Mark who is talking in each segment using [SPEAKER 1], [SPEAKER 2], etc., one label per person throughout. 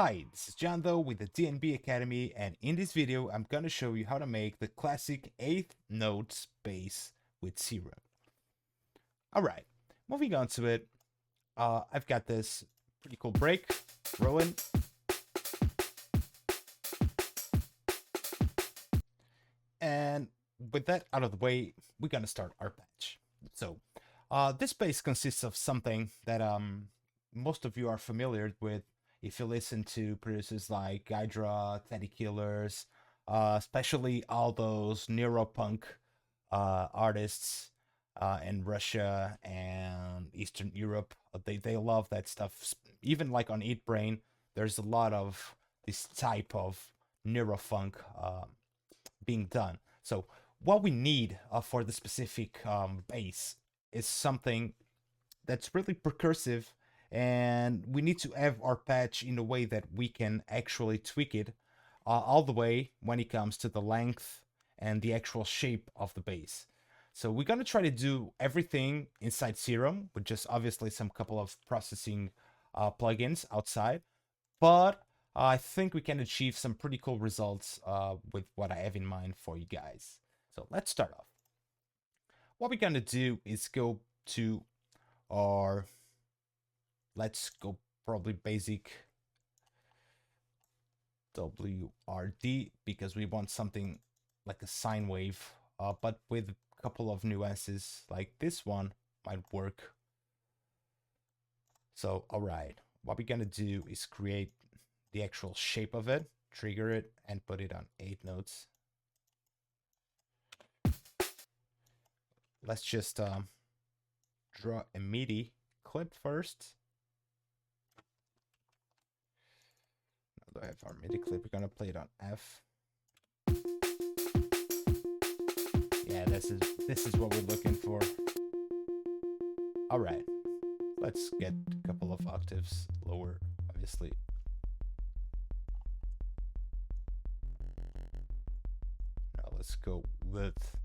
[SPEAKER 1] Hi, this is John though with the DNB Academy, and in this video I'm gonna show you how to make the classic 8th note bass with zero. Alright, moving on to it, I've got this pretty cool break rolling. And with that out of the way, we're gonna start our patch. So, this bass consists of something that most of you are familiar with if you listen to producers like Hydra, Teddy Killers, especially all those Neurofunk artists in Russia and Eastern Europe. They love that stuff. Even like on Eat Brain, there's a lot of this type of Neurofunk being done. So what we need for the specific bass is something that's really percussive, and we need to have our patch in a way that we can actually tweak it all the way when it comes to the length and the actual shape of the bass. So we're gonna try to do everything inside Serum with just obviously some couple of processing plugins outside, but I think we can achieve some pretty cool results with what I have in mind for you guys. So let's start off. What we're gonna do is go to our, let's go probably basic WRD, because we want something like a sine wave, but with a couple of nuances, like this one might work. So, all right, what we're gonna do is create the actual shape of it, trigger it, and put it on 8 notes. Let's just draw a MIDI clip first. Now that I have our MIDI clip, we're gonna play it on F. Yeah, this is what we're looking for. All right, let's get a couple of octaves lower, obviously. Now let's go with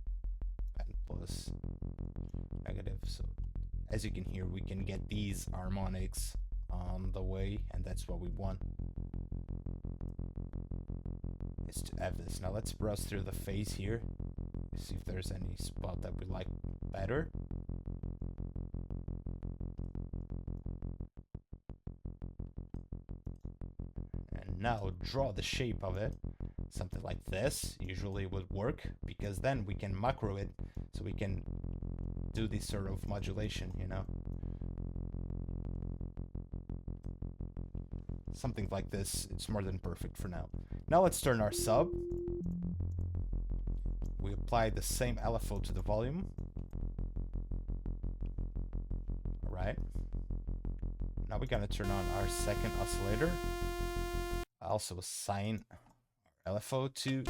[SPEAKER 1] and plus negative. So as you can hear, we can get these harmonics on the way, and that's what we want, is to have this. Now let's browse through the phase here, see if there's any spot that we like better. And now draw the shape of it. Something like this usually would work, because then we can macro it, so we can do this sort of modulation, you know. Something like this, it's more than perfect for now. Now let's turn our sub. We apply the same LFO to the volume. Alright. Now we're gonna turn on our second oscillator. Also assign our LFO to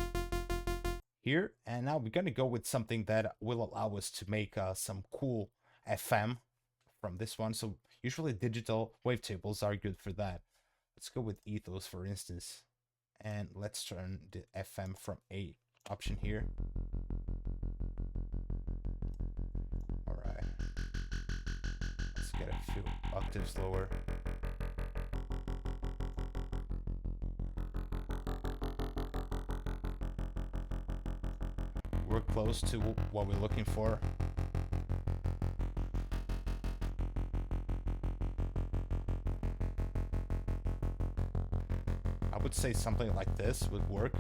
[SPEAKER 1] here, and now we're gonna go with something that will allow us to make some cool FM from this one. So usually digital wavetables are good for that. Let's go with Ethos, for instance, and let's turn the FM from A option here. All right, let's get a few octaves lower. We're close to what we're looking for. I would say something like this would work.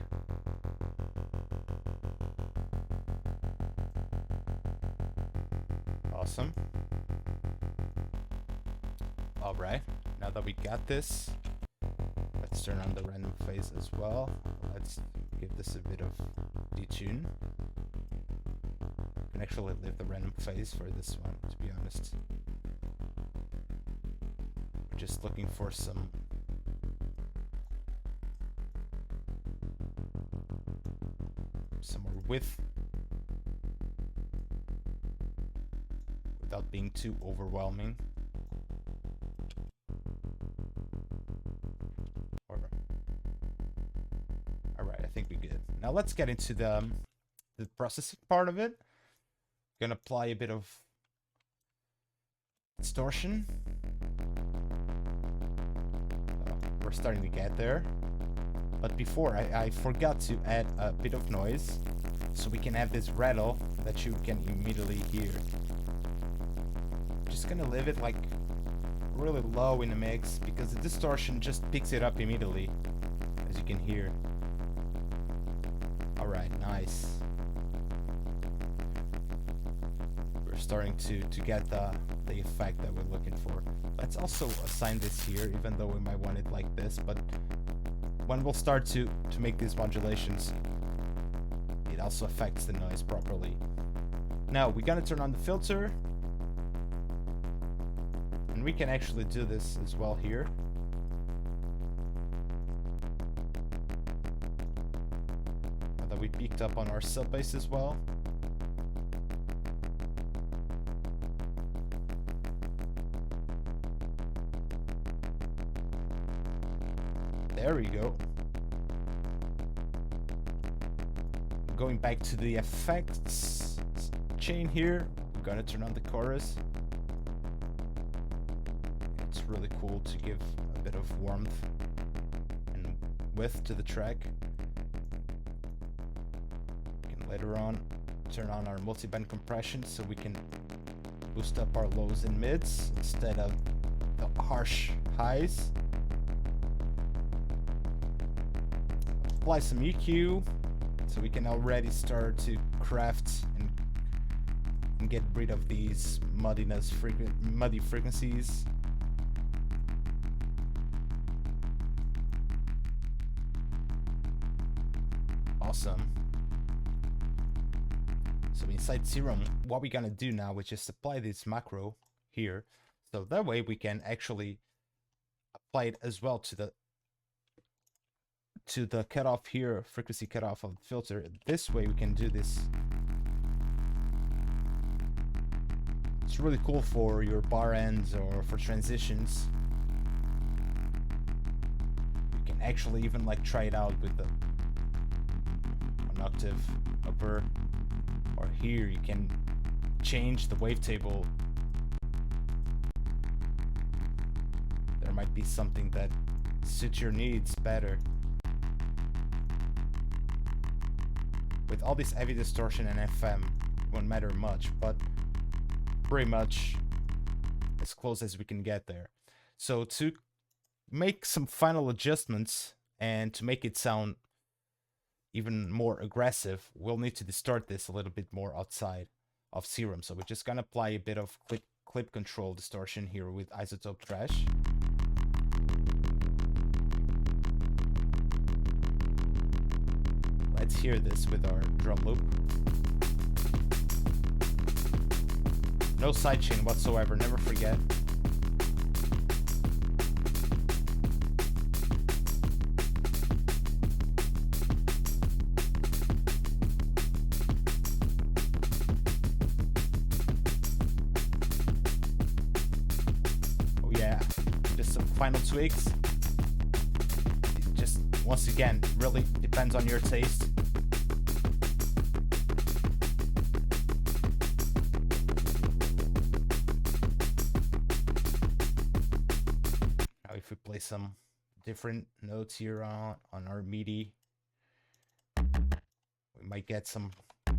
[SPEAKER 1] Awesome. All right, now that we got this, let's turn on the random phase as well. Let's give this a bit of detune. I can actually leave the random phase for this one, to be honest. We're just looking for some more width without being too overwhelming. All right, I think we're good. Now let's get into the processing part of it. Gonna apply a bit of distortion. We're starting to get there. But before, I forgot to add a bit of noise, so we can have this rattle that you can immediately hear. Just gonna leave it like really low in the mix, because the distortion just picks it up immediately, as you can hear. Alright, nice. We're starting to get the effect that we're looking for. Let's also assign this here, even though we might want it like this, but when we'll start to make these modulations, it also affects the noise properly. Now, we're gonna turn on the filter, and we can actually do this as well here. Now that we picked up on our sub bass as well. There we go. Going back to the effects chain here, we're gonna turn on the chorus. It's really cool to give a bit of warmth and width to the track. We can later on turn on our multi-band compression so we can boost up our lows and mids instead of the harsh highs. Apply some EQ so we can already start to craft and get rid of these muddy frequencies. Awesome. So inside Serum, what we're gonna do now is just apply this macro here, so that way we can actually apply it as well to the cutoff here, frequency cutoff of the filter. This way we can do this. It's really cool for your bar ends or for transitions. You can actually even like try it out with an octave upper, or here you can change the wavetable. There might be something that suits your needs better. With all this heavy distortion and FM, it won't matter much, but pretty much as close as we can get there. So to make some final adjustments and to make it sound even more aggressive, we'll need to distort this a little bit more outside of Serum. So we're just gonna apply a bit of clip control distortion here with Isotope Trash. Let's hear this with our drum loop. No sidechain whatsoever, never forget. Oh yeah, just some final tweaks. Just once again, really depends on your taste. If we play some different notes here on our MIDI, we might get some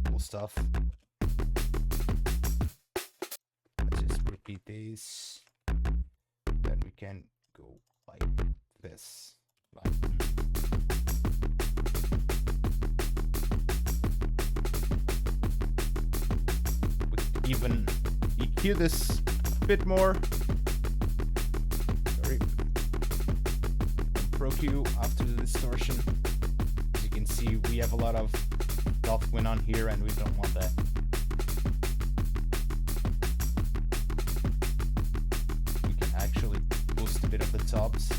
[SPEAKER 1] cool stuff. Let's just repeat these. Then we can go like this. We could even EQ this a bit more. Pro Q after the distortion. As you can see, we have a lot of delta win on here, and we don't want that. We can actually boost a bit of the tops.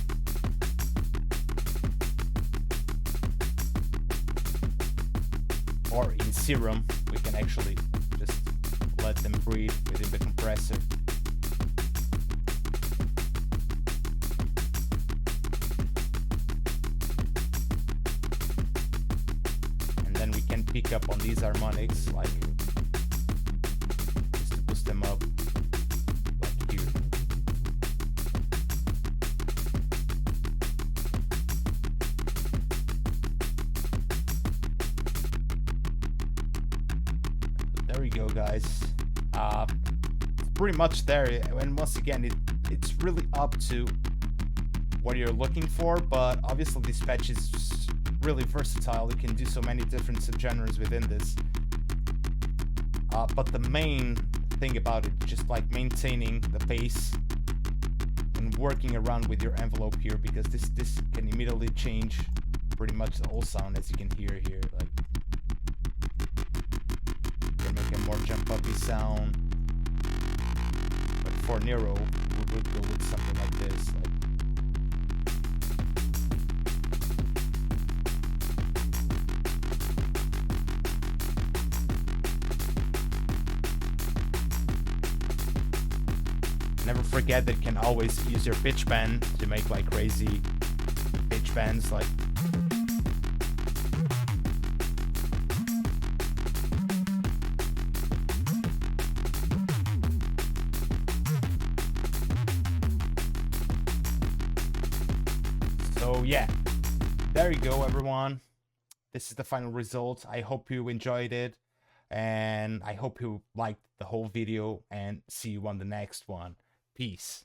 [SPEAKER 1] Or in Serum, we can actually just let them breathe within the compressor. Pick up on these harmonics, like just to boost them up, like here. There we go, guys. Pretty much there, and once again, it's really up to what you're looking for, but obviously this patch is really versatile. You can do so many different subgenres within this. But the main thing about it, just like maintaining the pace and working around with your envelope here, because this can immediately change pretty much the whole sound, as you can hear here. Like, you can make a more jump uppy sound. But for Neuro, we would go with something like this. Like, never forget that you can always use your pitch bend to make like crazy pitch bends, like so. Yeah, there you go, everyone. This is the final result. I hope you enjoyed it, and I hope you liked the whole video, and see you on the next one. Peace.